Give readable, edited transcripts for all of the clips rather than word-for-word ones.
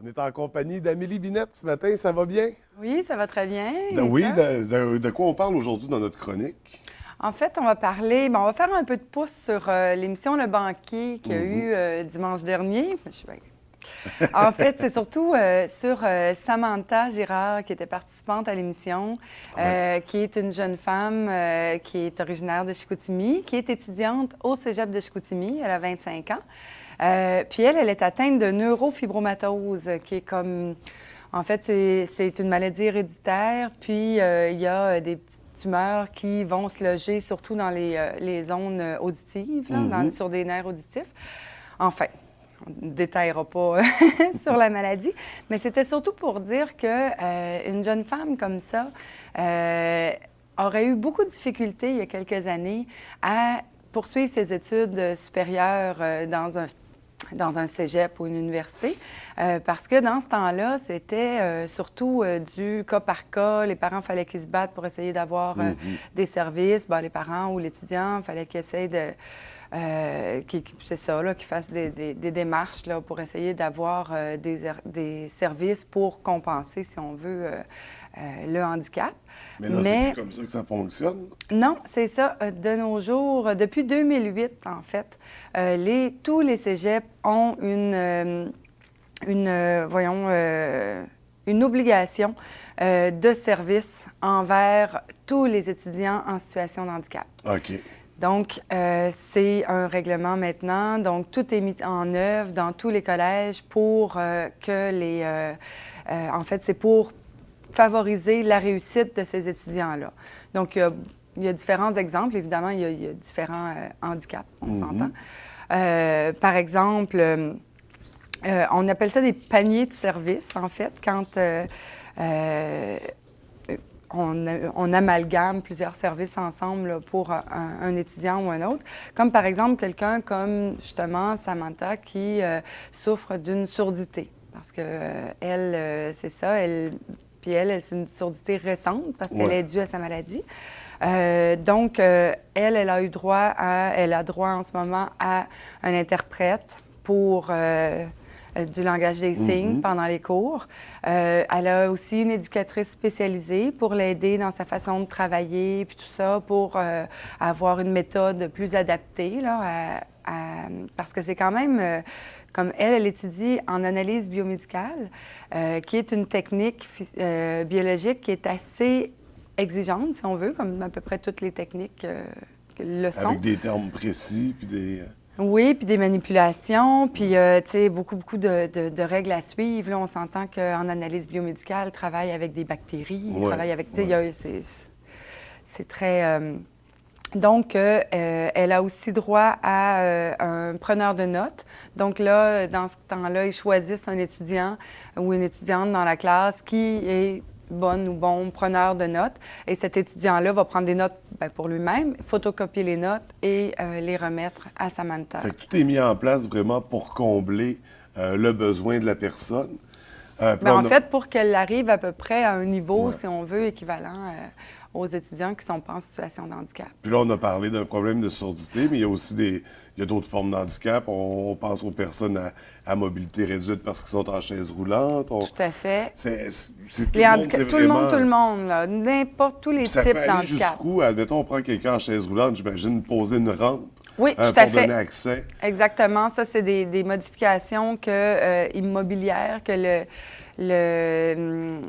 On est en compagnie d'Amélie Binette ce matin, ça va bien? Oui, ça va très bien. Oui, Toi? de quoi on parle aujourd'hui dans notre chronique? En fait, on va parler, on va faire un peu de pouce sur l'émission Le Banquier qu'il y a eu dimanche dernier. En fait, c'est surtout sur Samantha Girard, qui était participante à l'émission, Ouais. qui est une jeune femme qui est originaire de Chicoutimi, qui est étudiante au Cégep de Chicoutimi. Elle a 25 ans. Puis elle est atteinte de neurofibromatose, qui est comme... En fait, c'est une maladie héréditaire, puis il y a des petites tumeurs qui vont se loger surtout dans les zones auditives, là, sur des nerfs auditifs. Enfin, on ne détaillera pas sur la maladie, mais c'était surtout pour dire que une jeune femme comme ça aurait eu beaucoup de difficultés il y a quelques années à poursuivre ses études supérieures dans un cégep ou une université, parce que dans ce temps-là, c'était surtout du cas par cas. Les parents, fallait qu'ils se battent pour essayer d'avoir des services. Les parents ou l'étudiant, il fallait qu'ils essayent de... c'est ça, là, qu'ils fassent des démarches là, pour essayer d'avoir des services pour compenser, si on veut, le handicap. Mais là, c'est plus comme ça que ça fonctionne. Non, c'est ça. De nos jours, depuis 2008, en fait, tous les cégeps ont une obligation de service envers tous les étudiants en situation de handicap. OK. Donc, c'est un règlement maintenant. Donc, tout est mis en œuvre dans tous les collèges pour que les... en fait, c'est pour favoriser la réussite de ces étudiants-là. Donc, il y a différents exemples. Évidemment, il y a différents handicaps, on s'entend. Par exemple, on appelle ça des paniers de services, en fait, quand on amalgame plusieurs services ensemble là, pour un étudiant ou un autre. Comme par exemple quelqu'un comme justement Samantha qui souffre d'une surdité. Parce que c'est ça, puis elle c'est une surdité récente parce qu'elle est due à sa maladie. Donc, elle a eu droit elle a droit en ce moment à un interprète pour du langage des signes pendant les cours. Elle a aussi une éducatrice spécialisée pour l'aider dans sa façon de travailler, puis tout ça, pour avoir une méthode plus adaptée, là, parce que c'est quand même, comme elle étudie en analyse biomédicale, qui est une technique biologique qui est assez exigeante, si on veut, comme à peu près toutes les techniques le sont. Avec des termes précis, puis des... Oui, puis des manipulations, puis, tu sais, beaucoup de règles à suivre. Là, on s'entend qu'en analyse biomédicale, travaille avec des bactéries, travaille avec, tu sais, c'est très... Donc, elle a aussi droit à un preneur de notes. Donc là, dans ce temps-là, ils choisissent un étudiant ou une étudiante dans la classe qui est bonne ou bon preneur de notes. Et cet étudiant-là va prendre des notes pour lui-même, photocopier les notes et les remettre à Samantha. Fait que tout est mis en place vraiment pour combler le besoin de la personne. En fait, pour qu'elle arrive à peu près à un niveau, si on veut, équivalent aux étudiants qui ne sont pas en situation de handicap. Puis là, on a parlé d'un problème de surdité, mais il y a aussi il y a d'autres formes d'handicap. On pense aux personnes à mobilité réduite parce qu'ils sont en chaise roulante. Tout à fait. C'est tout le monde, c'est vraiment... Tout le monde, là. N'importe tous les Puis ça types peut aller d'handicap. jusqu'où? Admettons, on prend quelqu'un en chaise roulante, j'imagine, poser une rampe Oui, tout à pour fait. donner accès. Exactement. Ça, c'est des modifications immobilières que le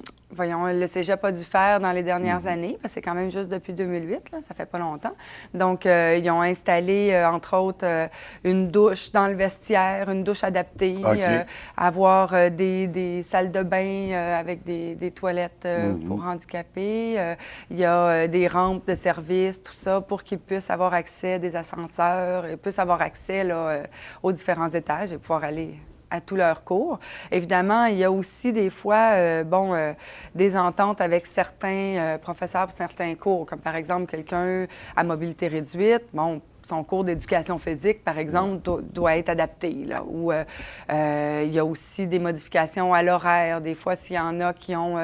Cégep a dû faire dans les dernières années, parce que c'est quand même juste depuis 2008, là, ça fait pas longtemps. Donc, ils ont installé, entre autres, une douche dans le vestiaire, une douche adaptée, avoir des salles de bain avec des toilettes pour handicapés. Il y a des rampes de service, tout ça, pour qu'ils puissent avoir accès, des ascenseurs, ils puissent avoir accès là, aux différents étages et pouvoir aller à tous leurs cours. Évidemment, il y a aussi des fois, des ententes avec certains professeurs pour certains cours, comme par exemple quelqu'un à mobilité réduite. Bon, son cours d'éducation physique, par exemple, doit être adapté. Là, ou il y a aussi des modifications à l'horaire. Des fois, s'il y en a qui ont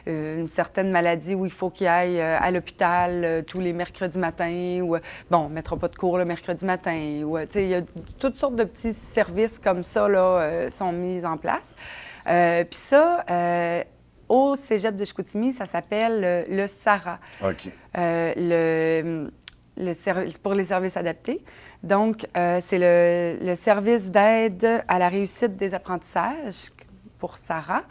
une certaine maladie où il faut qu'ils aillent à l'hôpital tous les mercredis matins, ou bon, on ne mettra pas de cours le mercredi matin. Ou, il y a toutes sortes de petits services comme ça là, sont mis en place. Puis ça, au Cégep de Chicoutimi, ça s'appelle le SARA. OK. Pour les services adaptés. Donc, c'est le service d'aide à la réussite des apprentissages pour SARA.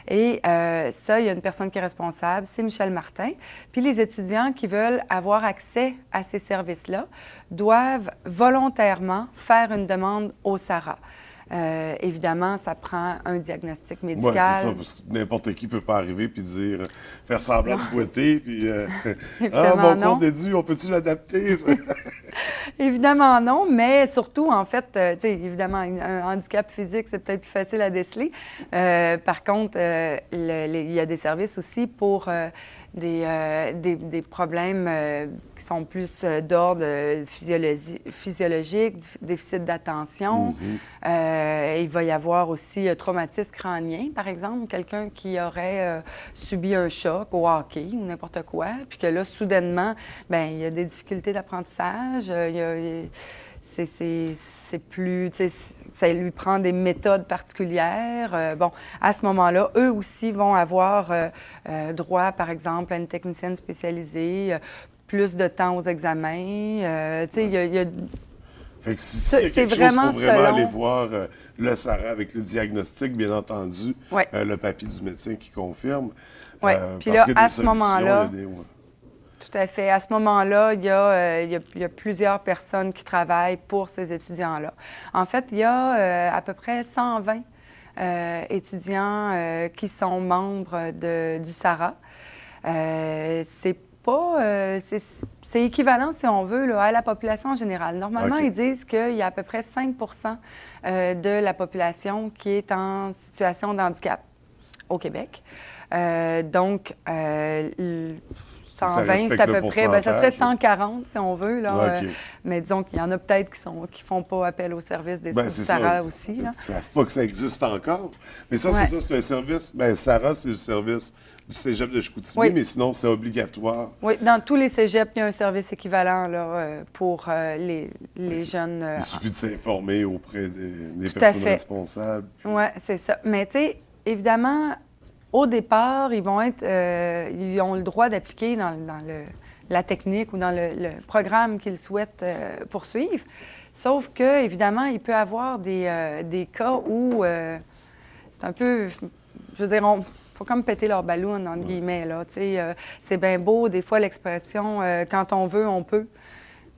Et ça, il y a une personne qui est responsable, c'est Michel Martin. Puis les étudiants qui veulent avoir accès à ces services-là doivent volontairement faire une demande au SARA. Évidemment, ça prend un diagnostic médical. Oui, c'est ça, parce que n'importe qui ne peut pas arriver puis dire, faire semblant de boiter, puis mon cours d'édu, on peut-tu l'adapter? Évidemment non, mais surtout, en fait, tu sais, évidemment, un handicap physique, c'est peut-être plus facile à déceler. Par contre, il y a des services aussi pour des problèmes qui sont plus d'ordre physiologique, déficit d'attention. Il va y avoir aussi traumatisme crânien, par exemple, quelqu'un qui aurait subi un choc au hockey ou n'importe quoi, puis que là, soudainement, bien, il y a des difficultés d'apprentissage, c'est plus, ça lui prend des méthodes particulières. Bon, à ce moment-là, eux aussi vont avoir droit, par exemple, à une technicienne spécialisée, plus de temps aux examens. Tu sais, il y a fait que si il y a quelque chose, il faut vraiment aller voir le SARA avec le diagnostic, bien entendu, le papier du médecin qui confirme. Oui, puis là, à ce moment-là... Tout à fait. À ce moment-là, il y a plusieurs personnes qui travaillent pour ces étudiants-là. En fait, il y a à peu près 120 étudiants qui sont membres du SARA. C'est équivalent, si on veut, là, à la population générale. Normalement, ils disent qu'il y a à peu près 5 de la population qui est en situation de handicap au Québec. Donc, 120, c'est à peu près, bien, ça serait 140 si on veut, là. Mais disons qu'il y en a peut-être qui font pas appel au service des SARA aussi. Là. Ils ne savent pas que ça existe encore. Mais ça, c'est un service. Bien, SARA, c'est le service du Cégep de Chicoutimi, mais sinon, c'est obligatoire. Oui, dans tous les cégeps, il y a un service équivalent là, pour les jeunes. Il suffit de s'informer auprès des personnes responsables. Oui, c'est ça. Mais tu sais, évidemment, au départ, ils ont le droit d'appliquer dans la technique ou dans le programme qu'ils souhaitent poursuivre. Sauf que, évidemment, il peut y avoir des cas où c'est un peu, je veux dire, faut comme péter leur ballon, entre guillemets, là. Tu sais, c'est bien beau, des fois, l'expression quand on veut, on peut.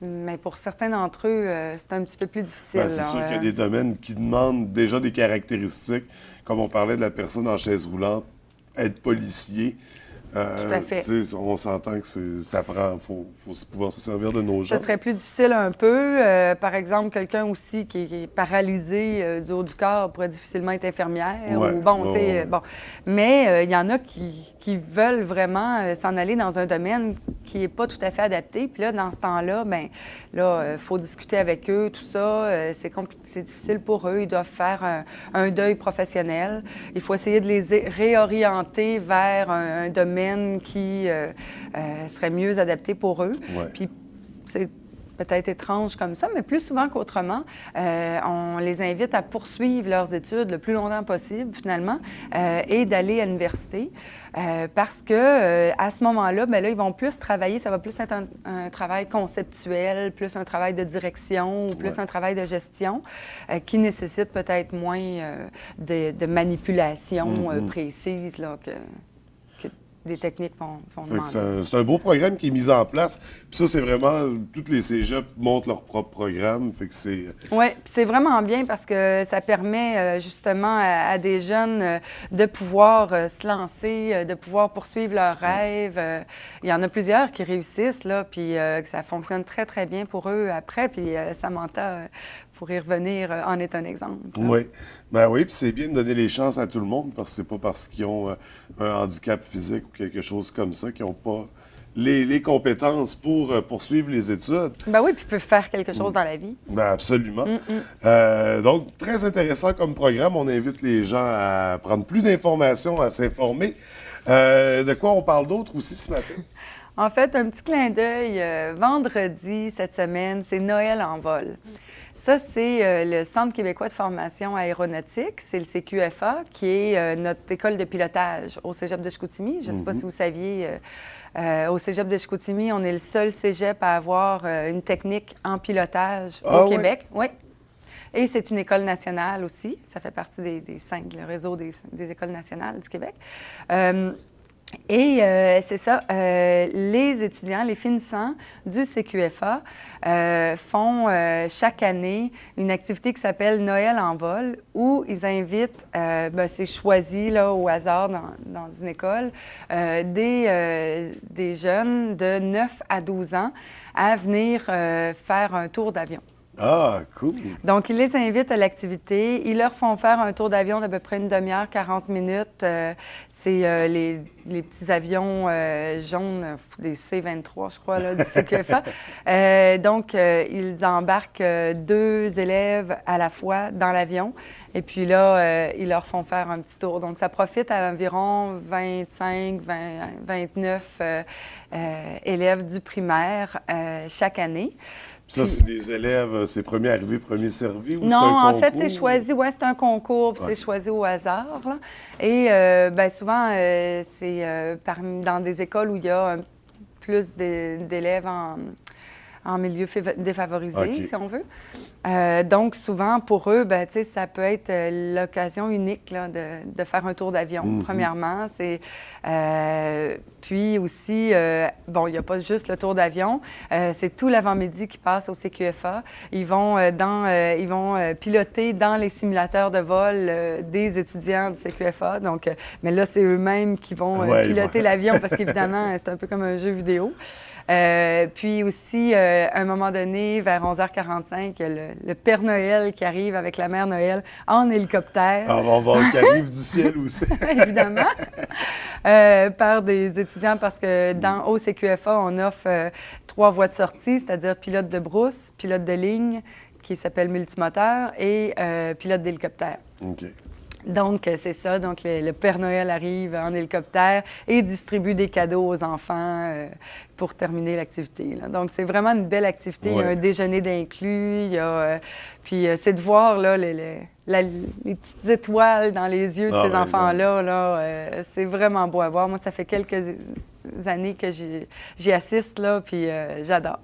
Mais pour certains d'entre eux, c'est un petit peu plus difficile. C'est sûr qu'il y a des domaines qui demandent déjà des caractéristiques, comme on parlait de la personne en chaise roulante, être policier. Tout à fait. On s'entend que ça prend, faut pouvoir se servir de nos gens. Ça serait plus difficile un peu. Par exemple, quelqu'un aussi qui est paralysé du haut du corps pourrait difficilement être infirmière. Bon. Mais il y en a qui veulent vraiment s'en aller dans un domaine qui n'est pas tout à fait adapté. Puis là, dans ce temps-là, bien, là, il faut discuter avec eux, tout ça. C'est difficile pour eux. Ils doivent faire un deuil professionnel. Il faut essayer de les réorienter vers un domaine qui serait mieux adapté pour eux. Puis c'est peut-être étrange comme ça, mais plus souvent qu'autrement, on les invite à poursuivre leurs études le plus longtemps possible, finalement, et d'aller à l'université. Parce que à ce moment-là, bien là, ils vont plus travailler, ça va plus être un travail conceptuel, plus un travail de direction, ou plus un travail de gestion, qui nécessite peut-être moins de manipulation précise là, que des techniques vont demander. C'est un beau programme qui est mis en place. Puis ça, c'est vraiment... Toutes les cégeps montent leur propre programme. Fait que c'est... Oui, c'est vraiment bien parce que ça permet justement à des jeunes de pouvoir se lancer, de pouvoir poursuivre leurs rêves. Il y en a plusieurs qui réussissent, là, puis que ça fonctionne très, très bien pour eux après. Puis Samantha, pour y revenir, en est un exemple. Oui. Ben oui, puis c'est bien de donner les chances à tout le monde parce que c'est pas parce qu'ils ont un handicap physique ou quelque chose comme ça qu'ils n'ont pas les compétences pour poursuivre les études. Ben oui, puis ils peuvent faire quelque chose dans la vie. Ben absolument. Donc, très intéressant comme programme. On invite les gens à prendre plus d'informations, à s'informer. De quoi on parle d'autre aussi ce matin? En fait, un petit clin d'œil, vendredi cette semaine, c'est Noël en vol. Ça, c'est le Centre québécois de formation aéronautique, c'est le CQFA, qui est notre école de pilotage au cégep de Chicoutimi. Je ne sais pas si vous saviez, au cégep de Chicoutimi, on est le seul cégep à avoir une technique en pilotage au Québec. Oui. Et c'est une école nationale aussi. Ça fait partie des 5, le réseau des écoles nationales du Québec. C'est ça, les étudiants, les finissants du CQFA font chaque année une activité qui s'appelle Noël en vol, où ils invitent, c'est choisi là, au hasard dans une école, des jeunes de 9 à 12 ans à venir faire un tour d'avion. Ah, cool! Donc, ils les invitent à l'activité. Ils leur font faire un tour d'avion d'à peu près une demi-heure, 40 minutes. C'est les petits avions jaunes, des C-23, je crois, là, du CQFA. Donc, ils embarquent 2 élèves à la fois dans l'avion. Et puis là, ils leur font faire un petit tour. Donc, ça profite à environ 25, 29 élèves du primaire chaque année. Ça, c'est des élèves, c'est premier arrivé, premier servi ou non, c'est un concours? En fait, c'est choisi, c'est un concours, puis c'est choisi au hasard. Là. Et souvent, c'est dans des écoles où il y a plus d'élèves en milieu défavorisé, si on veut. Donc, souvent, pour eux, ça peut être l'occasion unique là, de faire un tour d'avion, premièrement. Puis aussi, il n'y a pas juste le tour d'avion, c'est tout l'avant-midi qui passe au CQFA. Ils vont piloter dans les simulateurs de vol des étudiants du CQFA. Donc, mais là, c'est eux-mêmes qui vont piloter l'avion parce qu'évidemment, c'est un peu comme un jeu vidéo. Puis aussi, à un moment donné, vers 11h45, il y a le Père Noël qui arrive avec la Mère Noël en hélicoptère. Ah, on va voir qu'il arrive du ciel aussi. Évidemment. Par des étudiants, parce que au CQFA, on offre 3 voies de sortie, c'est-à-dire pilote de brousse, pilote de ligne, qui s'appelle multimoteur, et pilote d'hélicoptère. OK. Donc, c'est ça. Donc, le Père Noël arrive en hélicoptère et distribue des cadeaux aux enfants pour terminer l'activité. Donc, c'est vraiment une belle activité. Il y a un déjeuner d'inclus. Puis, c'est de voir là, les petites étoiles dans les yeux de ces enfants-là. C'est vraiment beau à voir. Moi, ça fait quelques années que j'y assiste, là, puis j'adore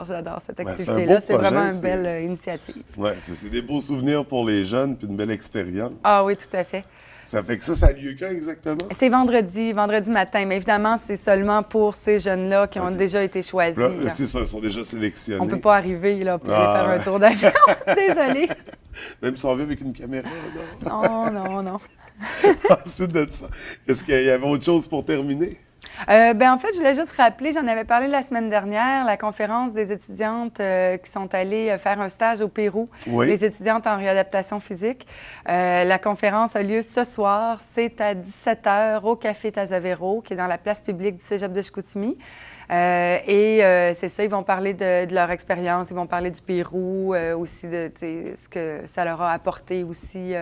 cette activité-là. C'est vraiment une belle initiative. Oui, c'est des beaux souvenirs pour les jeunes, puis une belle expérience. Ah oui, tout à fait. Ça fait que ça a lieu quand exactement? C'est vendredi matin. Mais évidemment, c'est seulement pour ces jeunes-là qui ont déjà été choisis. Là, c'est ça, ils sont déjà sélectionnés. On ne peut pas arriver là, pour aller faire un tour d'avion. Désolée. Même si on vient avec une caméra, non? Non. Ensuite de ça, est-ce qu'il y avait autre chose pour terminer? En fait, je voulais juste rappeler, j'en avais parlé la semaine dernière, la conférence des étudiantes qui sont allées faire un stage au Pérou, les étudiantes en réadaptation physique. La conférence a lieu ce soir, c'est à 17h au Café Tazavero, qui est dans la place publique du cégep de Chicoutimi. C'est ça, ils vont parler de leur expérience, ils vont parler du Pérou, aussi de ce que ça leur a apporté aussi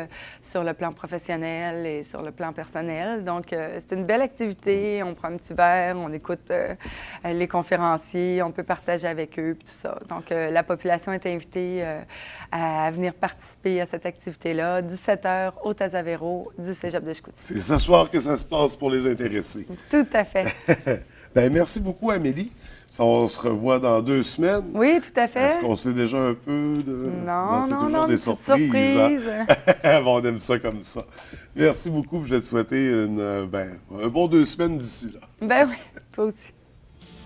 sur le plan professionnel et sur le plan personnel. Donc, c'est une belle activité, on prend un petit verre, on écoute les conférenciers, on peut partager avec eux, puis tout ça. Donc, la population est invitée à venir participer à cette activité-là, 17h au Tazavero du cégep de Chicoutimi. C'est ce soir que ça se passe pour les intéressés. Tout à fait. Bien, merci beaucoup, Amélie. On se revoit dans 2 semaines. Oui, tout à fait. Est-ce qu'on sait déjà un peu de... Non, c'est toujours des surprises. On aime ça comme ça. Merci beaucoup. Je vais te souhaiter un bon 2 semaines d'ici là. Ben oui, toi aussi.